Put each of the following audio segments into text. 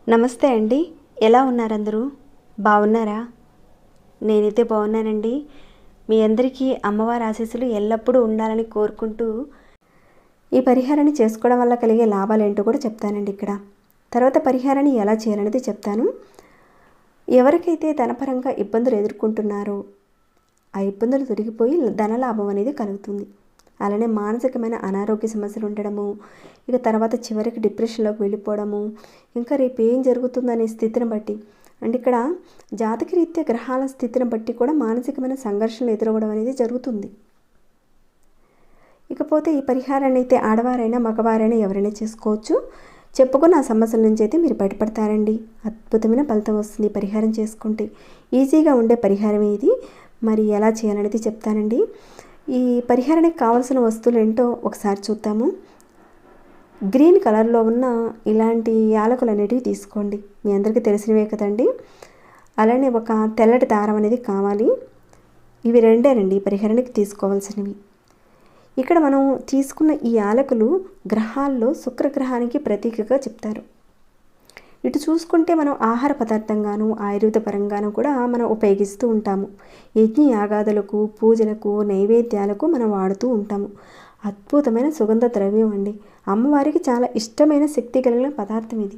నమస్తే అండి, ఎలా ఉన్నారు అందరూ? బాగున్నారా? నేనైతే బాగున్నానండి. మీ అందరికీ అమ్మవారి ఆశీస్సులు ఎల్లప్పుడూ ఉండాలని కోరుకుంటూ ఈ పరిహారాన్ని చేసుకోవడం వల్ల కలిగే లాభాలు ఏంటో కూడా చెప్తానండి ఇక్కడ. తర్వాత పరిహారాన్ని ఎలా చేయాలనేది చెప్తాను. ఎవరికైతే ధనపరంగా ఇబ్బందులు ఎదుర్కొంటున్నారో ఆ ఇబ్బందులు తొలగిపోయి ధనలాభం అనేది కలుగుతుంది. అలానే మానసికమైన అనారోగ్య సమస్యలు ఉండడము, ఇక తర్వాత చివరికి డిప్రెషన్లోకి వెళ్ళిపోవడము, ఇంకా రేపు ఏం జరుగుతుందనే స్థితిని బట్టి, అంటే ఇక్కడ జాతకరీత్యా గ్రహాల స్థితిని బట్టి కూడా మానసికమైన సంఘర్షణలు ఎదురవ్వడం అనేది జరుగుతుంది. ఇకపోతే ఈ పరిహారాన్ని అయితే ఆడవారైనా మగవారైనా ఎవరైనా చేసుకోవచ్చు. చెప్పుకున్న ఆ సమస్యల నుంచి అయితే మీరు బయటపడతారండి. అద్భుతమైన ఫలితం వస్తుంది పరిహారం చేసుకుంటే. ఈజీగా ఉండే పరిహారం ఇది. మరి ఎలా చేయాలనేది చెప్తానండి. ఈ పరిహారానికి కావాల్సిన వస్తువులు ఏంటో ఒకసారి చూద్దాము. గ్రీన్ కలర్లో ఉన్న ఇలాంటి యాలకులు అనేటివి తీసుకోండి. మీ అందరికీ తెలిసినవే కదండి. అలానే ఒక తెల్లటి దారం అనేది కావాలి. ఇవి రెండేనండి ఈ పరిహారానికి తీసుకోవాల్సినవి. ఇక్కడ మనం తీసుకున్న ఈ యాలకులు గ్రహాల్లో శుక్రగ్రహానికి ప్రతీకగా చెప్తారు. ఇటు చూసుకుంటే మనం ఆహార పదార్థంగాను ఆయుర్వేద పరంగాను కూడా మనం ఉపయోగిస్తూ ఉంటాము. యజ్ఞ యాగాదులకు, పూజలకు, నైవేద్యాలకు మనం వాడుతూ ఉంటాము. అద్భుతమైన సుగంధ ద్రవ్యం అండి. అమ్మవారికి చాలా ఇష్టమైన శక్తి కలిగిన పదార్థం ఇది.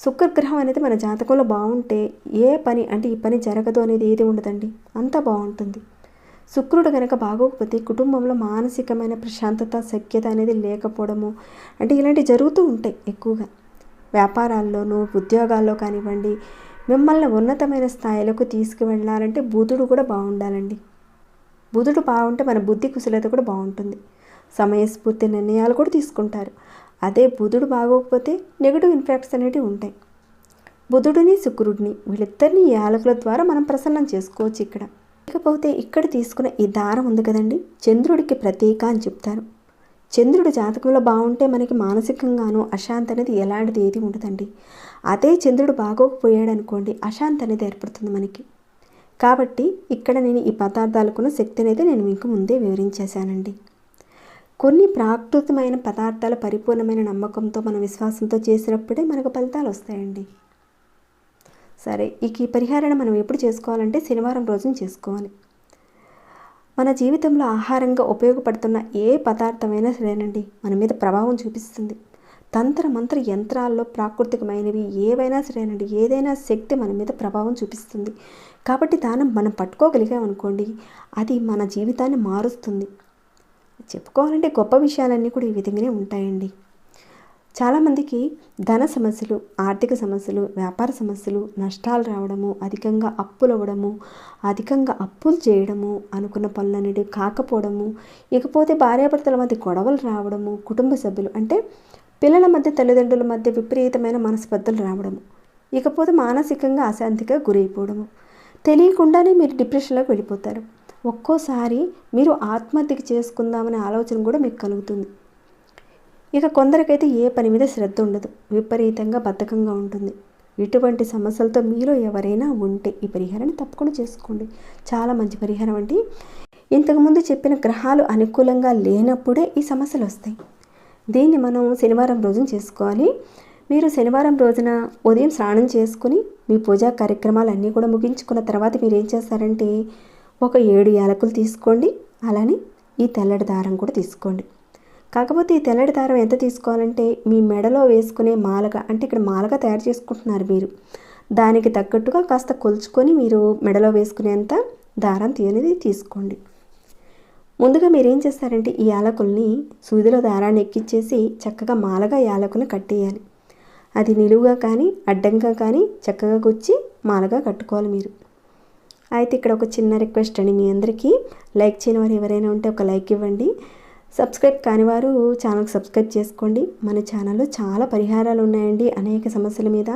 శుక్రగ్రహం అనేది మన జాతకంలో బాగుంటే ఏ పని, అంటే ఈ పని జరగదు అనేది ఏది ఉండదండి, అంతా బాగుంటుంది. శుక్రుడు కనుక బాగోకపోతే కుటుంబంలో మానసికమైన ప్రశాంతత, సఖ్యత అనేది లేకపోవడము, అంటే ఇలాంటివి జరుగుతూ ఉంటాయి ఎక్కువగా. వ్యాపారాల్లోనూ ఉద్యోగాల్లో కానివ్వండి, మిమ్మల్ని ఉన్నతమైన స్థాయిలకు తీసుకువెళ్ళాలంటే బుధుడు కూడా బాగుండాలండి. బుధుడు బాగుంటే మన బుద్ధి కుశలత కూడా బాగుంటుంది. సమయస్ఫూర్తి నిర్ణయాలు కూడా తీసుకుంటారు. అదే బుధుడు బాగోకపోతే నెగిటివ్ ఇంపాక్ట్స్ అనేవి ఉంటాయి. బుధుడిని శుక్రుడిని వీళ్ళిద్దరిని యాలకుల ద్వారా మనం ప్రసన్నం చేసుకోవచ్చు ఇక్కడ. ఇకపోతే ఇక్కడ తీసుకున్న ఈ దారం ఉంది కదండి, చంద్రుడికి ప్రతీక అని చెప్తారు. చంద్రుడు జాతకంలో బాగుంటే మనకి మానసికంగానూ అశాంతి అనేది ఎలాంటిది ఏది ఉండదండి. అదే చంద్రుడు బాగోకపోయాడు అనుకోండి, అశాంతి అనేది ఏర్పడుతుంది మనకి. కాబట్టి ఇక్కడ నేను ఈ పదార్థాలకున్న శక్తి అనేది నేను మీకు ముందే వివరించేశానండి. కొన్ని ప్రాకృతమైన పదార్థాల పరిపూర్ణమైన నమ్మకంతో, మన విశ్వాసంతో చేసినప్పుడే మనకు ఫలితాలు వస్తాయండి. సరే, ఈ పరిహారాన్ని మనం ఎప్పుడు చేసుకోవాలంటే శనివారం రోజున చేసుకోవాలి. మన జీవితంలో ఆహారంగా ఉపయోగపడుతున్న ఏ పదార్థమైనా సరేనండి మన మీద ప్రభావం చూపిస్తుంది. తంత్ర మంత్ర యంత్రాల్లో ప్రాకృతికమైనవి ఏవైనా సరేనండి, ఏదైనా శక్తి మన మీద ప్రభావం చూపిస్తుంది. కాబట్టి దాన్ని మనం పట్టుకోగలిగామనుకోండి, అది మన జీవితాన్ని మారుస్తుంది. చెప్పుకోవాలంటే గొప్ప విషయాలన్నీ కూడా ఈ విధంగానే ఉంటాయండి. చాలామందికి ధన సమస్యలు, ఆర్థిక సమస్యలు, వ్యాపార సమస్యలు, నష్టాలు రావడము, అధికంగా అప్పులు అవ్వడము, అధికంగా అప్పులు చేయడము, అనుకున్న పనులనేవి కాకపోవడము, ఇకపోతే భార్యాభర్తల మధ్య గొడవలు రావడము, కుటుంబ సభ్యులు అంటే పిల్లల మధ్య, తల్లిదండ్రుల మధ్య విపరీతమైన మనస్పర్ధలు రావడము, ఇకపోతే మానసికంగా అశాంతిగా గురైపోవడము, తెలియకుండానే మీరు డిప్రెషన్లోకి వెళ్ళిపోతారు. ఒక్కోసారి మీరు ఆత్మహత్యకి చేసుకుందామనే ఆలోచన కూడా మీకు కలుగుతుంది. ఇక కొందరికైతే ఏ పని మీద శ్రద్ధ ఉండదు, విపరీతంగా బద్ధకంగా ఉంటుంది. ఇటువంటి సమస్యలతో మీలో ఎవరైనా ఉంటే ఈ పరిహారాన్ని తప్పకుండా చేసుకోండి. చాలా మంచి పరిహారం అండి. ఇంతకుముందు చెప్పిన గ్రహాలు అనుకూలంగా లేనప్పుడే ఈ సమస్యలు వస్తాయి. దీన్ని మనం శనివారం రోజున చేసుకోవాలి. మీరు శనివారం రోజున ఉదయం స్నానం చేసుకుని మీ పూజా కార్యక్రమాలన్నీ కూడా ముగించుకున్న తర్వాత మీరు ఏం చేస్తారంటే ఒక 7 యాలకులు తీసుకోండి. అలానే ఈ తెల్లటి దారం కూడా తీసుకోండి. కాకపోతే ఈ తెల్లటి దారం ఎంత తీసుకోవాలంటే మీ మెడలో వేసుకునే మాలగా, అంటే ఇక్కడ మాలగా తయారు చేసుకుంటున్నారు మీరు, దానికి తగ్గట్టుగా కాస్త కొలుచుకొని మీరు మెడలో వేసుకునేంత దారం అనేది తీసుకోండి. ముందుగా మీరు ఏం చేస్తారంటే ఈ యాలకుల్ని సూదిలో దారాన్ని ఎక్కించేసి చక్కగా మాలగా యాలకుల్ని కట్టేయాలి. అది నిలువుగా కానీ అడ్డంగా కానీ చక్కగా గుచ్చి మాలగా కట్టుకోవాలి మీరు. అయితే ఇక్కడ ఒక చిన్న రిక్వెస్ట్ అండి, మీ అందరికీ లైక్ చేయని వారు ఎవరైనా ఉంటే ఒక లైక్ ఇవ్వండి. సబ్స్క్రైబ్ కాని వారు ఛానల్కి సబ్స్క్రైబ్ చేసుకోండి. మన ఛానల్లో చాలా పరిహారాలు ఉన్నాయండి అనేక సమస్యల మీద.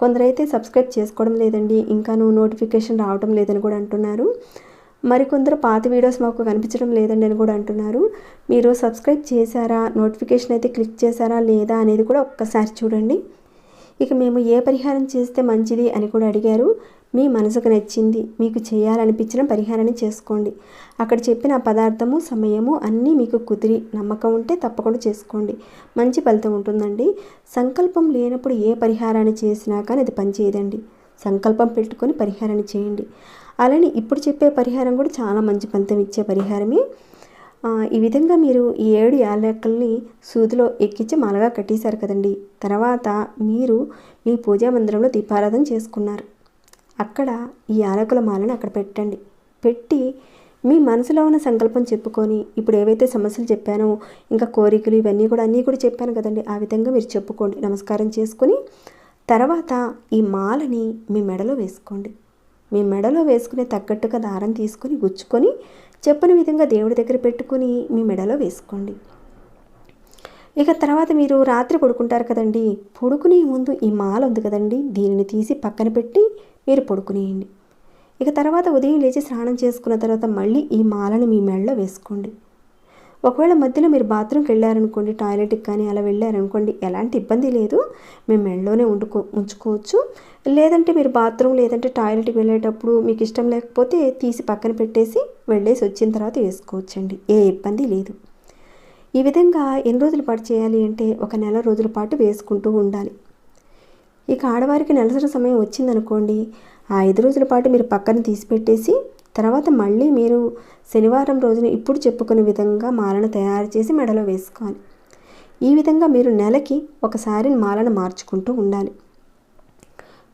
కొందరైతే సబ్స్క్రైబ్ చేసుకోవడం లేదండి, ఇంకాను నోటిఫికేషన్ రావడం లేదని కూడా అంటున్నారు. మరికొందరు పాత వీడియోస్ మాకు కనిపించడం లేదండి అని కూడా అంటున్నారు. మీరు సబ్స్క్రైబ్ చేశారా, నోటిఫికేషన్ అయితే క్లిక్ చేశారా లేదా అనేది కూడా ఒక్కసారి చూడండి. ఇక మేము ఏ పరిహారం చేస్తే మంచిది అని కూడా అడిగారు. మీ మనసుకు నచ్చింది మీకు చేయాలనిపించిన పరిహారాన్ని చేసుకోండి. అక్కడ చెప్పిన పదార్థము సమయము అన్నీ మీకు కుదిరి నమ్మకం ఉంటే తప్పకుండా చేసుకోండి. మంచి ఫలితం ఉంటుందండి. సంకల్పం లేనప్పుడు ఏ పరిహారాన్ని చేసినా కానీ అది పనిచేయదండి. సంకల్పం పెట్టుకొని పరిహారాన్ని చేయండి. అలానే ఇప్పుడు చెప్పే పరిహారం కూడా చాలా మంచి ఫలితం ఇచ్చే పరిహారమే. ఈ విధంగా మీరు ఈ 7 యాలకుల్ని సూదిలో ఎక్కించి మాలగా కట్టేశారు కదండి. తర్వాత మీరు మీ పూజా మందిరంలో దీపారాధన చేసుకున్నారు. అక్కడ ఈ యాలకుల మాలను అక్కడ పెట్టండి. పెట్టి మీ మనసులో ఉన్న సంకల్పం చెప్పుకొని, ఇప్పుడు ఏవైతే సమస్యలు చెప్పానో ఇంకా కోరికలు ఇవన్నీ కూడా చెప్పాను కదండి. ఆ విధంగా మీరు చెప్పుకోండి. నమస్కారం చేసుకొని తర్వాత ఈ మాలని మీ మెడలో వేసుకోండి. మీ మెడలో వేసుకునే తగ్గట్టుగా దారం తీసుకొని గుచ్చుకొని చెప్పిన విధంగా దేవుడి దగ్గర పెట్టుకొని మీ మెడలో వేసుకోండి. ఇక తర్వాత మీరు రాత్రి పడుకుంటారు కదండి. పడుకునే ముందు ఈ మాల ఉంది కదండి, దీనిని తీసి పక్కన పెట్టి మీరు పడుకునేయండి. ఇక తర్వాత ఉదయం లేచి స్నానం చేసుకున్న తర్వాత మళ్ళీ ఈ మాలను మీ మెడలో వేసుకోండి. ఒకవేళ మధ్యలో మీరు బాత్రూమ్కి వెళ్ళారనుకోండి, టాయిలెట్కి కానీ అలా వెళ్ళారనుకోండి, ఎలాంటి ఇబ్బంది లేదు, మేము మెడలోనే ఉంచుకోవచ్చు. లేదంటే మీరు బాత్రూమ్ లేదంటే టాయిలెట్కి వెళ్ళేటప్పుడు మీకు ఇష్టం లేకపోతే తీసి పక్కన పెట్టేసి వెళ్ళేసి వచ్చిన తర్వాత వేసుకోవచ్చండి. ఏ ఇబ్బంది లేదు. ఈ విధంగా ఎన్ని రోజుల పాటు చేయాలి అంటే 1 నెల రోజుల పాటు వేసుకుంటూ ఉండాలి. ఇక ఆడవారికి నెలసరి సమయం వచ్చిందనుకోండి, ఆ 5 రోజుల పాటు మీరు పక్కన తీసి పెట్టేసి తర్వాత మళ్ళీ మీరు శనివారం రోజున ఇప్పుడు చెప్పుకునే విధంగా మాలను తయారు చేసి మెడలో వేసుకోవాలి. ఈ విధంగా మీరు నెలకి ఒకసారి మాలను మార్చుకుంటూ ఉండాలి.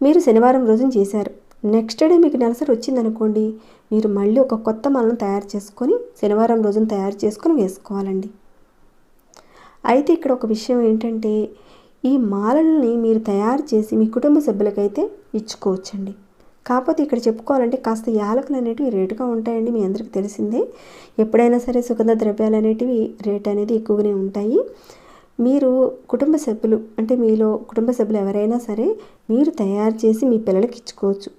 మీరు శనివారం రోజున చేశారు, నెక్స్ట్ డే మీకు నెలసరి వచ్చిందనుకోండి, మీరు మళ్ళీ ఒక కొత్త మాలను తయారు చేసుకొని శనివారం రోజున తయారు చేసుకొని వేసుకోవాలండి. అయితే ఇక్కడ ఒక విషయం ఏంటంటే, ఈ మాలల్ని మీరు తయారు చేసి మీ కుటుంబ సభ్యులకైతే ఇచ్చుకోవచ్చండి. కాకపోతే ఇక్కడ చెప్పుకోవాలంటే కాస్త యాలకులు అనేటివి రేటుగా ఉంటాయండి. మీ అందరికీ తెలిసిందే. ఎప్పుడైనా సరే సుగంధ ద్రవ్యాలు అనేటివి రేట్ అనేది ఎక్కువగానే ఉంటాయి. మీరు కుటుంబ సభ్యులు అంటే మీలో కుటుంబ సభ్యులు ఎవరైనా సరే మీరు తయారు చేసి మీ పిల్లలకి ఇచ్చుకోవచ్చు.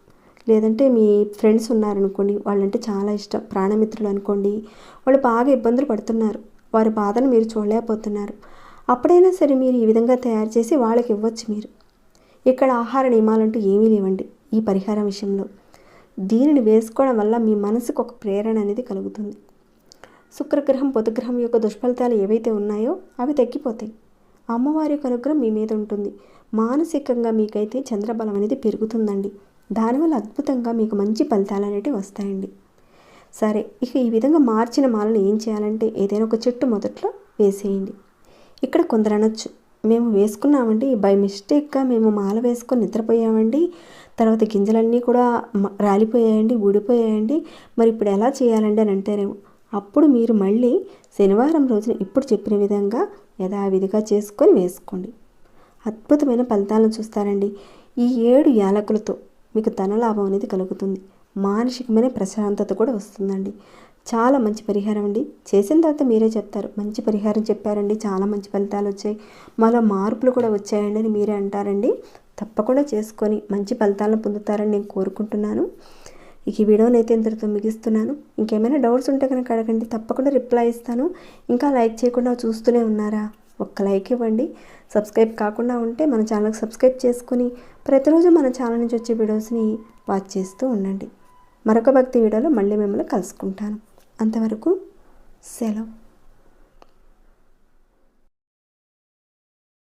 లేదంటే మీ ఫ్రెండ్స్ ఉన్నారనుకోండి, వాళ్ళంటే చాలా ఇష్టం, ప్రాణమిత్రులు అనుకోండి, వాళ్ళు బాగా ఇబ్బందులు పడుతున్నారు, వారి బాధను మీరు చూడలేకపోతున్నారు, అప్పుడైనా సరే మీరు ఈ విధంగా తయారు చేసి వాళ్ళకి ఇవ్వచ్చు. మీరు ఇక్కడ ఆహార నియమాలంటూ ఏమీ లేవండి ఈ పరిహారం విషయంలో. దీనిని వేసుకోవడం వల్ల మీ మనసుకు ఒక ప్రేరణ అనేది కలుగుతుంది. శుక్రగ్రహం బుధగ్రహం యొక్క దుష్ఫలితాలు ఏవైతే ఉన్నాయో అవి తగ్గిపోతాయి. అమ్మవారి యొక్క అనుగ్రహం మీ మీద ఉంటుంది. మానసికంగా మీకైతే చంద్రబలం అనేది పెరుగుతుందండి. దానివల్ల అద్భుతంగా మీకు మంచి ఫలితాలు అనేవి వస్తాయండి. సరే, ఇక ఈ విధంగా మార్చిన మాలను ఏం చేయాలంటే ఏదైనా ఒక చెట్టు మొదట్లో వేసేయండి. ఇక్కడ కొందరు అనొచ్చు, మేము వేసుకున్నామండి, బై మిస్టేక్గా మేము మాల వేసుకొని నిద్రపోయామండి, తర్వాత గింజలన్నీ కూడా రాలిపోయాయండి, ఊడిపోయాయండి, మరి ఇప్పుడు ఎలా చేయాలండి అని అంటారేమో. అప్పుడు మీరు మళ్ళీ శనివారం రోజున ఇప్పుడు చెప్పిన విధంగా యథావిధిగా చేసుకొని వేసుకోండి. అద్భుతమైన ఫలితాలను చూస్తారండి. ఈ 7 యాలకులతో మీకు ధనలాభం అనేది కలుగుతుంది. మానసికమైన ప్రశాంతత కూడా వస్తుందండి. చాలా మంచి పరిహారం అండి. చేసిన తర్వాత మీరే చెప్తారు, మంచి పరిహారం చెప్పారండి, చాలా మంచి ఫలితాలు వచ్చాయి, మాలో మార్పులు కూడా వచ్చాయండి అని మీరే అంటారండి. తప్పకుండా చేసుకొని మంచి ఫలితాలను పొందుతారని నేను కోరుకుంటున్నాను. ఇక ఈ వీడియోని అయితే ఇంతటితో ముగిస్తున్నాను. ఇంకేమైనా డౌట్స్ ఉంటే కనుక అడగండి, తప్పకుండా రిప్లై ఇస్తాను. ఇంకా లైక్ చేయకుండా చూస్తూనే ఉన్నారా? ఒక్క లైక్ ఇవ్వండి. సబ్స్క్రైబ్ కాకుండా ఉంటే మన ఛానల్కి సబ్స్క్రైబ్ చేసుకుని ప్రతిరోజు మన ఛానల్ నుంచి వచ్చే వీడియోస్ని వాచ్ చేస్తూ ఉండండి. మరొక భక్తి వీడియోలో మళ్ళీ మిమ్మల్ని కలుసుకుంటాను. అంతవరకు సెలవు.